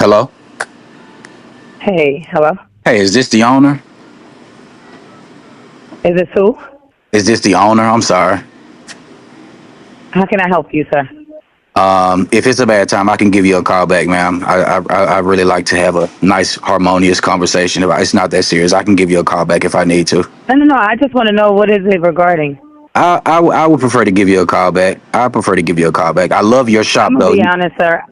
Hello? Hey, hello. Hey, is this the owner? Is this who? Is this the owner? I'm sorry. How can I help you, sir? If it's a bad time, I can give you a call back, ma'am. I really like to have a nice, harmonious conversation. If it's not that serious, I can give you a call back if I need to. No, no, no. I just want to know what is it regarding. I would prefer to give you a call back. I prefer to give you a call back. I love your I'm shop, gonna though. be honest, sir.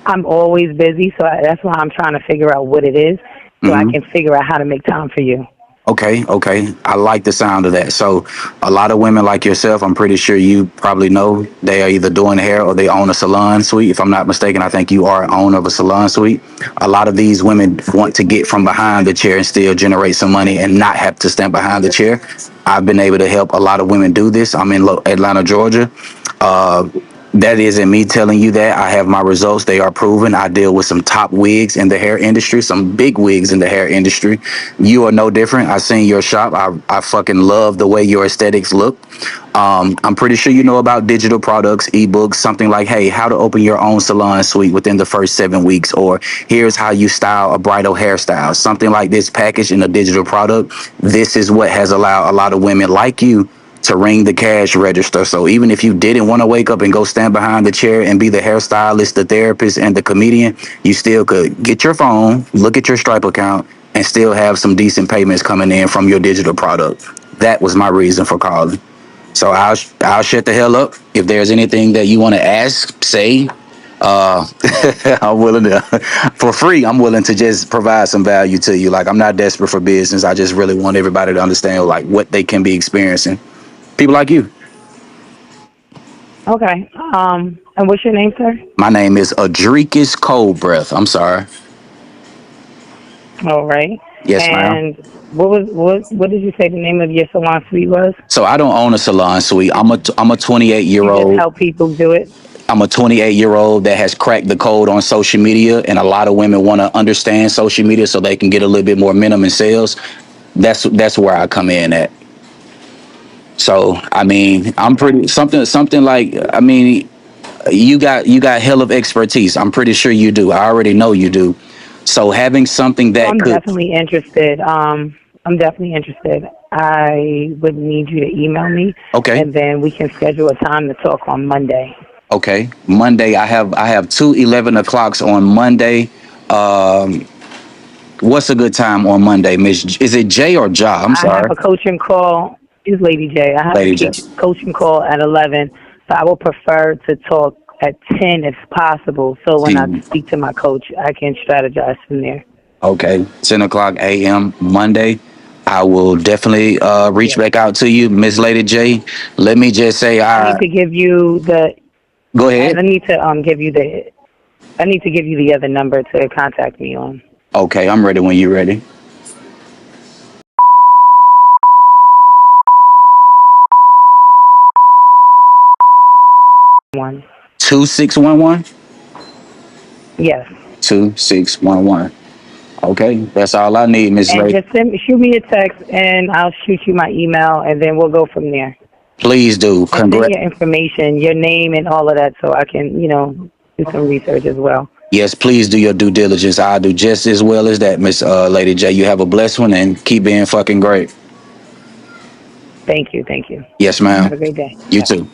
I'm always busy, so that's why I'm trying to figure out what it is, so I Hmm. can figure out how to make time for you. Okay, okay. I like the sound of that. So, a lot of women like yourself, I'm pretty sure you probably know they are either doing hair or they own a salon suite. If I'm not mistaken, I think you are an owner of a salon suite. A lot of these women want to get from behind the chair and still generate some money and not have to stand behind the chair. I've been able to help a lot of women do this. I'm in Atlanta, Georgia. Uh, that isn't me telling you that. I have my results. They are proven. I deal with some top wigs in the hair industry, some big wigs in the hair industry. You are no different. I seen your shop. I fucking love the way your aesthetics look. I'm pretty sure you know about digital products, ebooks, something like, hey, how to open your own salon suite within the first 7 weeks, or here's how you style a bridal hairstyle, something like this package in a digital product. This is what has allowed a lot of women like you to ring the cash register. So even if you didn't want to wake up and go stand behind the chair and be the hairstylist, the therapist, and the comedian, you still could get your phone, look at your Stripe account, and still have some decent payments coming in from your digital product. That was my reason for calling. So I'll shut the hell up. If there's anything that you want to ask, say. Uh, I'm willing to, for free. I'm willing to just provide some value to you. Like, I'm not desperate for business. I just really want everybody to understand like what they can be experiencing. People like you. Okay. And what's your name, sir? My name is Adrikis Cold Breath. I'm sorry. All right. Yes, ma'am. And what did you say the name of your salon suite was? So I don't own a salon suite. I'm a 28 year You just old. help people do it. I'm a 28-year-old that has cracked the code on social media, and a lot of women want to understand social media so they can get a little bit more minimum sales. That's where I come in at. So I mean, I'm Okay. pretty something like, I mean, you got hell of expertise. I'm pretty sure you do. I already know you do. So having something So that I'm could. definitely interested. I'm definitely interested. I would need you to email me, Okay. and then we can schedule a time to talk on Monday. Okay, Monday. I have two 11 o'clocks on Monday. Um, what's a good time on Monday, Miss? Is it J or Ja? I'm I have sorry, a coaching call. Is Lady J. I have a Lady J. coaching call at 11, so I will prefer to talk at 10 if possible. So when I See, speak to my coach, I can strategize from there. okay, 10 o'clock a.m. Monday. I will definitely reach Yes. back out to you, Miss Lady J. Let me just say, I need to give you the. go I ahead. need to give you the. I need to give you the other number to contact me on. Okay, I'm ready when you're ready. 1. 2611. Yes. 2611. Okay, that's all I need, Miss And Lady. just shoot me a text, and I'll shoot you my email, and then we'll go from there. Please do. And send your information, your name, and all of that, so I can, do some research as well. Yes, please do your due diligence. I'll do just as well as that, Miss Lady J. You have a blessed one and keep being fucking great. Thank you. Thank you. Yes, Have ma'am. a great day. You Bye. too.